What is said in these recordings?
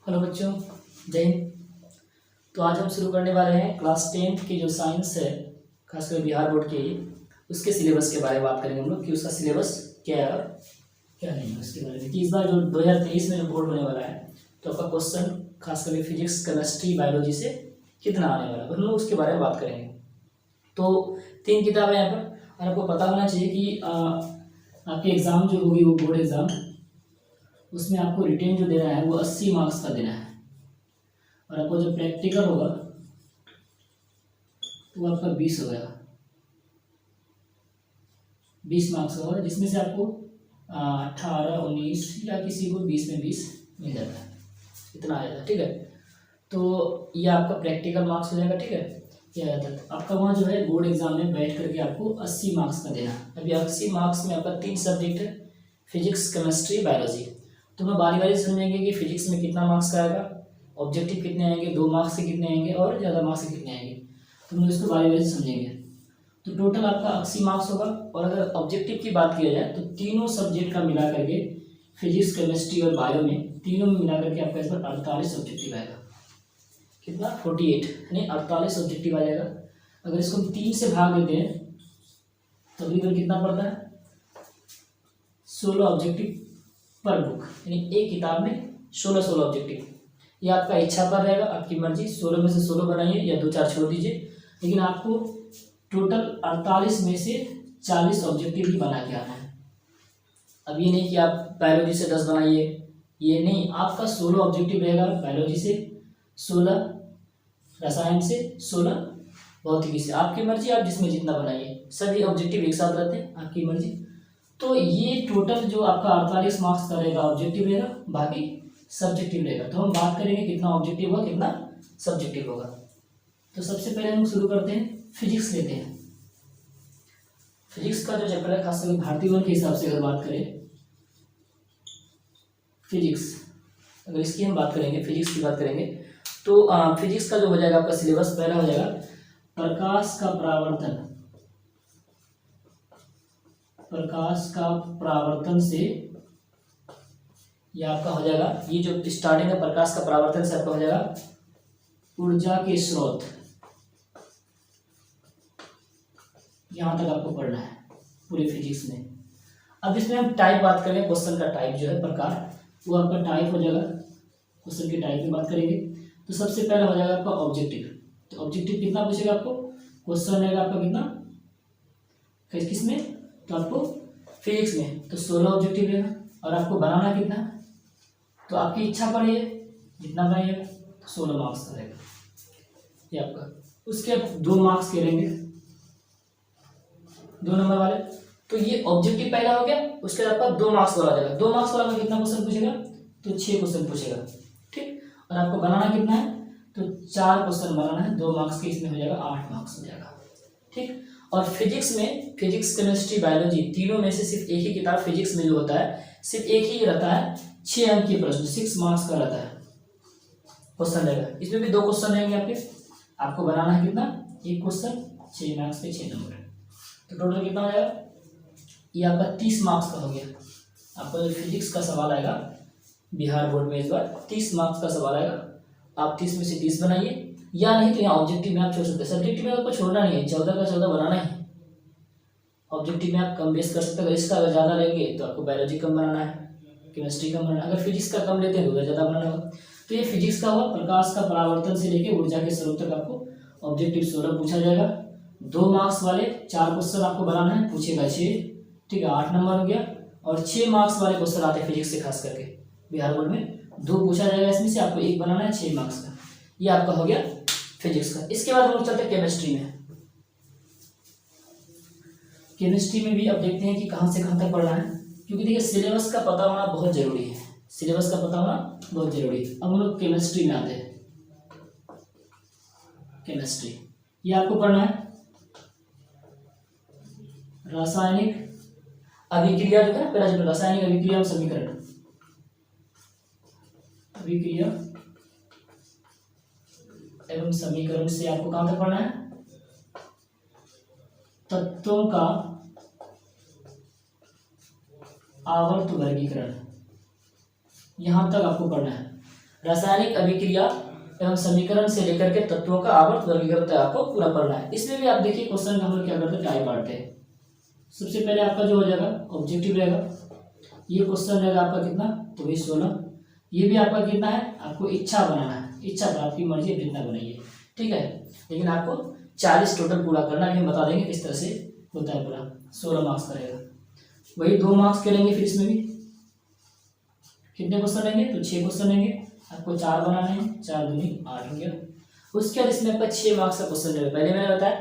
Hello बच्चों, जय हिंद। तो आज हम शुरू करने वाले हैं क्लास 10th की जो साइंस है, खासकर बिहार बोर्ड के, उसके सिलेबस के बारे में बात करेंगे हम लोग कि उसका सिलेबस क्या है और क्या नहीं है उसके बारे में। कि इस बार जो 2023 में जो बोर्ड होने वाला है, तो आपका क्वेश्चन खासकर फिजिक्स, केमिस्ट्री, बायोलॉजी से कितना आने वाला है, हम लोग उसके बारे में बात करेंगे। तो 3 किताबें यहाँ पर, और आपको पता होना चाहिए कि आपकी एग्ज़ाम जो होगी वो बोर्ड एग्ज़ाम, उसमें आपको रिटेन जो देना है वो 80 मार्क्स का देना है, और आपको जो प्रैक्टिकल होगा तो वो आपका 20 हो गया, 20 मार्क्स होगा, जिसमें से आपको 18, 19 या किसी को 20 में 20 मिल जाता है, इतना आ जाता है। ठीक है, तो ये आपका प्रैक्टिकल मार्क्स हो जाएगा। ठीक है, ये आ जाता है। आपका वहाँ जो है बोर्ड एग्जाम में बैठ करके आपको 80 मार्क्स का देना है। अभी 80 मार्क्स में आपका 3 सब्जेक्ट है, फिजिक्स, केमिस्ट्री, बायोलॉजी। तो हम बारी बारी समझेंगे कि फिजिक्स में कितना मार्क्स का आएगा, ऑब्जेक्टिव कितने आएंगे, 2 मार्क्स से कितने आएंगे और ज़्यादा मार्क्स से कितने आएंगे, तो हम इसको बारी बारी से समझेंगे। तो टोटल आपका 80 मार्क्स होगा। और अगर ऑब्जेक्टिव की बात किया जाए तो तीनों सब्जेक्ट का मिला करके, फिजिक्स, केमिस्ट्री और बायो में तीनों में मिला करके आपका इस पर 48 ऑब्जेक्टिव आएगा। कितना? 48, यानी 48 ऑब्जेक्टिव आ जाएगा। अगर इसको हम 3 से भाग देते हैं तो तकरीबन कितना पड़ता है? 16 ऑब्जेक्टिव पर बुक, यानी एक किताब में 16 ऑब्जेक्टिव। ये आपका इच्छा पर रहेगा, आपकी मर्जी, 16 में से 16 बनाइए या 2-4 छोड़ दीजिए, लेकिन आपको टोटल 48 में से 40 ऑब्जेक्टिव ही बना के आना है। अब ये नहीं कि आप बायोलॉजी से 10 बनाइए, ये नहीं, आपका 16 ऑब्जेक्टिव रहेगा। बायोलॉजी से 16, रसायन से 16, भौतिकी से, आपकी मर्जी, आप जिसमें जितना बनाइए, सभी ऑब्जेक्टिव एक साथ रहते हैं, आपकी मर्जी। तो ये टोटल जो आपका 48 मार्क्स का रहेगा ऑब्जेक्टिव रहेगा, बाकी सब्जेक्टिव रहेगा। तो हम बात करेंगे कितना ऑब्जेक्टिव होगा, कितना सब्जेक्टिव होगा। तो सबसे पहले हम शुरू करते हैं, फिजिक्स लेते हैं। फिजिक्स का जो चैप्टर है, खासकर भारतीय वन के हिसाब से अगर बात करें, फिजिक्स, अगर इसकी हम बात करेंगे, फिजिक्स की बात करेंगे, तो फिजिक्स का जो हो जाएगा आपका सिलेबस, पहला हो जाएगा प्रकाश का परावर्तन। प्रकाश का परावर्तन से ये आपका हो जाएगा, ये जो स्टार्टिंग है प्रकाश का परावर्तन से आपका हो जाएगा ऊर्जा के स्रोत। यहां तक आपको पढ़ना है पूरे फिजिक्स में। अब इसमें हम टाइप बात करें, क्वेश्चन का टाइप जो है, प्रकार, वो आपका टाइप हो जाएगा। क्वेश्चन के टाइप की बात करेंगे तो सबसे पहला हो जाएगा आपका ऑब्जेक्टिव। तो ऑब्जेक्टिव कितना पूछेगा आपको? क्वेश्चन रहेगा आपका कितना, किस में? तो आपको फिजिक्स में तो 16 ऑब्जेक्टिव रहेगा, और आपको बनाना कितना, तो आपकी इच्छा पर है, जितना बनाइएगा, 16 मार्क्स का रहेगा ये आपका। उसके 2 मार्क्स के रहेंगे, 2 नंबर वाले। तो ये ऑब्जेक्टिव पहला हो गया, उसके बाद आपका 2 मार्क्स वाला जाएगा। 2 मार्क्स वाला में कितना क्वेश्चन पूछेगा? तो 6 क्वेश्चन पूछेगा। ठीक, और आपको बनाना कितना है? तो 4 क्वेश्चन बनाना है, 2 मार्क्स के, इसमें हो जाएगा 8 मार्क्स हो जाएगा। ठीक, और फिजिक्स में, फिजिक्स, केमिस्ट्री, बायोलॉजी तीनों में से सिर्फ एक ही किताब फिजिक्स में जो होता है, सिर्फ एक ही रहता है 6 अंक की प्रश्न, 6 मार्क्स का रहता है क्वेश्चन रहेगा। इसमें भी 2 क्वेश्चन रहेंगे आपके, आपको बनाना है कितना? एक क्वेश्चन, 6 मार्क्स पे 6 नंबर। तो टोटल कितना हो जाएगा? ये आपका 30 मार्क्स का हो गया। आपका जो फिजिक्स का सवाल आएगा बिहार बोर्ड में इस बार 30 मार्क्स का सवाल आएगा। आप 30 में से 30 बनाइए, या नहीं तो यहाँ ऑब्जेक्टिव में आप छोड़ सकते हैं। सब्जेक्टिव में आपको छोड़ना नहीं है, 14 का 14 बनाना ही। ऑब्जेक्टिव में आप कम बेस कर सकते हैं। अगर इसका अगर ज़्यादा लेंगे तो आपको बायोलॉजी कम बनाना है, केमिस्ट्री कम बनाना है। अगर फिजिक्स का कम लेते हैं तो उधर ज़्यादा बनाना होगा। तो ये फिजिक्स का हुआ, प्रकाश का परावर्तन से लेकर ऊर्जा के स्रोत तक आपको ऑब्जेक्टिव 16 पूछा जाएगा। 2 मार्क्स वाले 4 क्वेश्चन आपको बनाना है, पूछेगा 6। ठीक है, 8 नंबर हो गया। और 6 मार्क्स वाले क्वेश्चन आते हैं फिजिक्स से, खास करके बिहार बोर्ड में 2 पूछा जाएगा, इसमें से आपको 1 बनाना है 6 मार्क्स का। ये आपका हो गया फिजिक्स का। इसके बाद हम लोग चलते हैं केमिस्ट्री में। केमिस्ट्री में भी अब देखते हैं कि कहाँ से कहाँ तक पढ़ना है, क्योंकि देखिए सिलेबस का पता होना बहुत जरूरी है, सिलेबस का पता होना बहुत जरूरी है। अब हम लोग केमिस्ट्री में आते हैं। केमिस्ट्री, ये आपको पढ़ना है रासायनिक अभिक्रिया, जो है पहला चैप्टर रासायनिक अभिक्रिया और समीकरण, अभिक्रिया एवं समीकरण से आपको कहां तक पढ़ना है? तत्वों का आवर्त वर्गीकरण, यहां तक आपको पढ़ना है। रासायनिक अभिक्रिया एवं समीकरण से लेकर के तत्वों का आवर्त वर्गीकरण आपको पूरा पढ़ना है। इसमें भी आप देखिए क्वेश्चन में हम लोग क्या करते हैं, टाइप बांटते हैं। सबसे पहले आपका जो हो जाएगा ऑब्जेक्टिव रहेगा, ये क्वेश्चन रहेगा आपका कितना, तो वही 16। ये भी आपका कितना है, आपको इच्छा बनाना है, इच्छा पर आपकी मर्जी जितना बनाइए, ठीक है। लेकिन आपको 40 टोटल पूरा करना है, हम बता देंगे किस तरह से होता है पूरा। 16 मार्क्स का रहेगा। वही 2 मार्क्स के लेंगे, फिर इसमें भी कितने क्वेश्चन रहेंगे, तो 6 क्वेश्चन रहेंगे। आपको 4 बनाने हैं, 4 दूनी 8 हो गया। उसके बाद इसमें आपका 6 मार्क्स का क्वेश्चन रहेगा। पहले मैंने बताया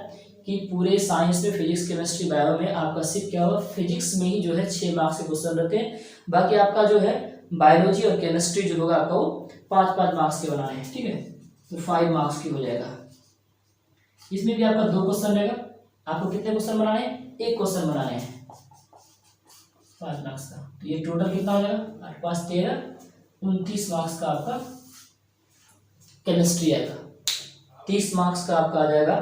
कि पूरे साइंस में फिजिक्स केमिस्ट्री बायो में आपका सिर्फ क्या होगा, फिजिक्स में ही जो है 6 मार्क्स के क्वेश्चन रहते हैं। बाकी आपका जो है बायोलॉजी और केमिस्ट्री जो होगा आपका वो 5-5 मार्क्स के बनाने हैं, ठीक है। तो 5 मार्क्स की हो जाएगा। इसमें भी आपका 2 क्वेश्चन रहेगा। आपको कितने क्वेश्चन बनाने हैं, 1 क्वेश्चन बनाने हैं 5 मार्क्स का। तो ये टोटल कितना हो जाएगा, 8 5 13 29 मार्क्स का आपका केमिस्ट्री आएगा। 30 मार्क्स का आपका आ जाएगा,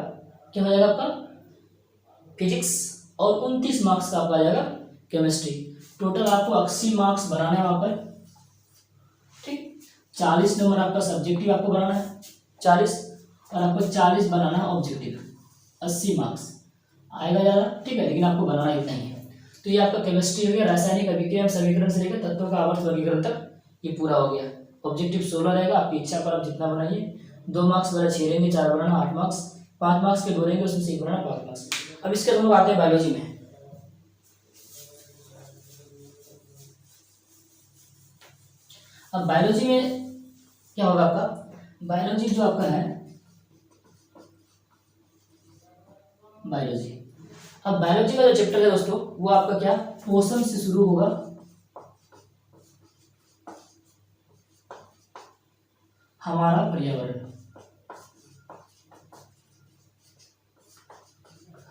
क्या हो जाएगा आपका फिजिक्स, और 29 मार्क्स का आपका आ जाएगा केमिस्ट्री। टोटल आपको 80 मार्क्स बनाने हैं वहाँ पर, ठीक। 40 नंबर आपका सब्जेक्टिव आपको बनाना है 40, और आपको 40 बनाना है ऑब्जेक्टिव, 80 मार्क्स आएगा ज़्यादा, ठीक है, लेकिन आपको बनाना इतना ही है। तो ये आपका केमिस्ट्री हो गया, रासायनिक अभिक्रिया समीकरण से लेकर तत्वों का आवर्त वर्गीकरण तक ये पूरा हो गया। ऑब्जेक्टिव 16 रहेगा, आपकी इच्छा पर आप जितना बनाइए। 2 मार्क्स वाला 6 रहेंगे, 4 बनाना 8 मार्क्स, 5 मार्क्स के 2 रहेंगे, उसमें से 1 बनाना 5 मार्क्स। अब इसके हम लोग आते हैं बायोलॉजी में। अब बायोलॉजी में क्या होगा आपका, बायोलॉजी जो आपका है बायोलॉजी, अब बायोलॉजी का जो चैप्टर है दोस्तों वो आपका क्या, पोषण से शुरू होगा, हमारा पर्यावरण,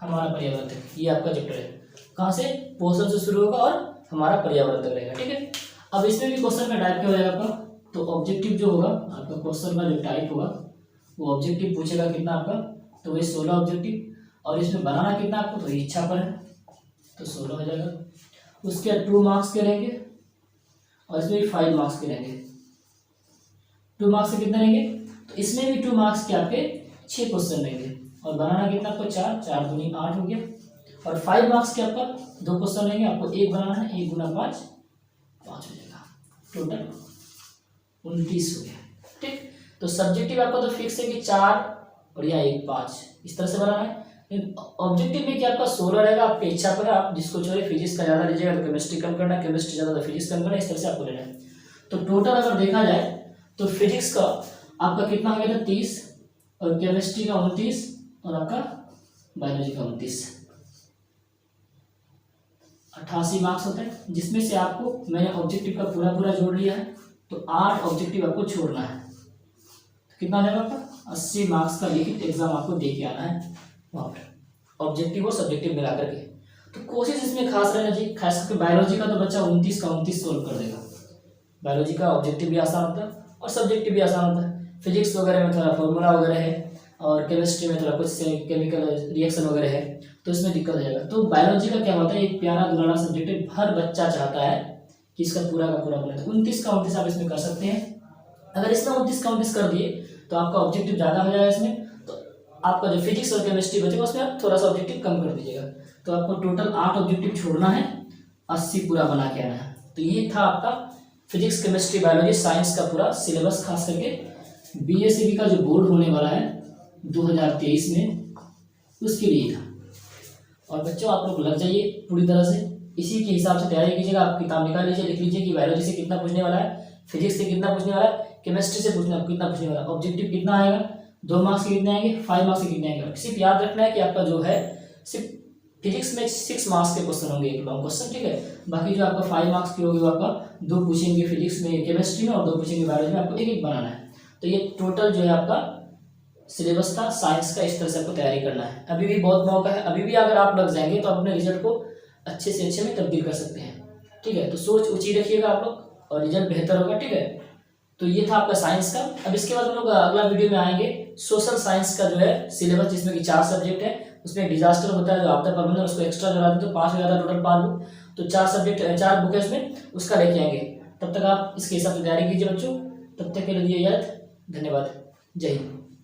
हमारा पर्यावरण तक, ये आपका चैप्टर है। कहाँ से, पोषण से शुरू होगा और हमारा पर्यावरण तक रहेगा, ठीक है। अब इसमें भी क्वेश्चन का टाइप क्या हो जाएगा आपका, तो ऑब्जेक्टिव जो होगा आपका क्वेश्चन का जो टाइप होगा वो ऑब्जेक्टिव पूछेगा कितना आपका, तो वही 16 ऑब्जेक्टिव, और इसमें बनाना कितना आपको, तो इच्छा पर है तो 16 हो जाएगा। उसके 2 मार्क्स के रहेंगे, और इसमें भी 5 मार्क्स के रहेंगे। 2 मार्क्स से कितने रहेंगे, तो इसमें भी 2 मार्क्स के आपके 6 क्वेश्चन रहेंगे, और बनाना कितना आपको 4, 4 दूनी 8 हो गया। और 5 मार्क्स के आपका 2 क्वेश्चन रहेंगे, आपको 1 बनाना है, 1 गुना 5 5 हो जाएगा, टोटल 29 हो गया, ठीक। तो सब्जेक्टिव आपका तो फिक्स है कि 4 और या 1 5 इस तरह से बनाना है। ऑब्जेक्टिव में क्या आपका 16 रहेगा, आपकी इच्छा पर है, आप जिसको चाहिए फिजिक्स का ज़्यादा लीजिएगा तो केमिस्ट्री कम करना है, केमिस्ट्री ज़्यादा तो फिजिक्स कम करना है, इस तरह से आपको लेना है। तो टोटल अगर देखा जाए तो फिजिक्स का आपका कितना हो गया था 30, और केमिस्ट्री का 29, और आपका बायोलॉजी का 29, 88 मार्क्स होते हैं, जिसमें से आपको मैंने ऑब्जेक्टिव का पूरा पूरा जोड़ लिया है, तो 8 ऑब्जेक्टिव आपको छोड़ना है। तो कितना हो जाएगा आपका 80 मार्क्स का लिखित एग्जाम आपको दे के आना है वहाँ पर, ऑब्जेक्टिव और सब्जेक्टिव मिला करके। तो कोशिश इसमें खास रहना चाहिए, खास करके बायोलॉजी का तो बच्चा 29 का 29 सोल्व कर देगा। बायोलॉजी का ऑब्जेक्टिव भी आसान होता है और सब्जेक्टिव भी आसान होता है। फिजिक्स वगैरह में थोड़ा फॉर्मूला वगैरह है, और केमिस्ट्री में थोड़ा कुछ केमिकल रिएक्शन वगैरह है, तो इसमें दिक्कत हो जाएगा। तो बायोलॉजी का क्या होता है, एक प्यारा दुलारा सब्जेक्ट है, हर बच्चा चाहता है कि इसका पूरा का पूरा बने। तो 29 का 29 आप इसमें कर सकते हैं। अगर इसमें 29 का 29 कर दिए तो आपका ऑब्जेक्टिव ज़्यादा हो जाएगा इसमें, तो आपका जो फिजिक्स और केमिस्ट्री बचेगा उसमें आप थोड़ा सा ऑब्जेक्टिव कम कर दीजिएगा। तो आपको टोटल 8 ऑब्जेक्टिव छोड़ना है, 80 पूरा बना के आना है। तो ये था आपका फिजिक्स केमिस्ट्री बायोलॉजी साइंस का पूरा सिलेबस, खास करके बीएसईबी का जो बोर्ड होने वाला है 2023 में, उसके लिए था। और बच्चों आप लोग लग जाइए पूरी तरह से, इसी के हिसाब से तैयारी कीजिएगा। आप किताब निकाल लीजिए, लिख लीजिए कि बायोलॉजी से कितना पूछने वाला है, फिजिक्स से कितना पूछने वाला है, केमिस्ट्री से कितना पूछने वाला है, ऑब्जेक्टिव कितना आएगा, 2 मार्क्स के कितने आएंगे, 5 मार्क्स के कितने आएंगे। सिर्फ याद रखना है कि आपका जो है सिर्फ फिजिक्स में 6 मार्क्स के क्वेश्चन होंगे, एक लॉन्ग क्वेश्चन, ठीक है। बाकी जो आपका 5 मार्क्स की होगी वो आपका 2 पूछेंगे फिजिक्स में केमिस्ट्री में, और 2 पूछेंगे बायोलॉजी में, आपको एक एक बनाना है। तो ये टोटल जो है आपका सिलेबस था साइंस का, इस तरह से आपको तैयारी करना है। अभी भी बहुत मौका है, अभी भी अगर आप लग जाएंगे तो अपने रिजल्ट को अच्छे से अच्छे में तब्दील कर सकते हैं, ठीक है। तो सोच ऊंची रखिएगा आप लोग और रिजल्ट बेहतर होगा, ठीक है। तो ये था आपका साइंस का। अब इसके बाद हम लोग अगला वीडियो में आएंगे सोशल साइंस का जो है सिलेबस, जिसमें कि 4 सब्जेक्ट है। उसमें डिजास्टर होता है जो आपदा प्रबंधन, उसको एक्स्ट्रा जोड़ा देते तो 5 हो जाता, टोटल 5 बुक, तो 4 सब्जेक्ट 4 बुक है इसमें, उसका लेके आएंगे। तब तक आप इसके हिसाब से तैयारी कीजिए बच्चों। तब तक के लिए याद, धन्यवाद, जय हिंद।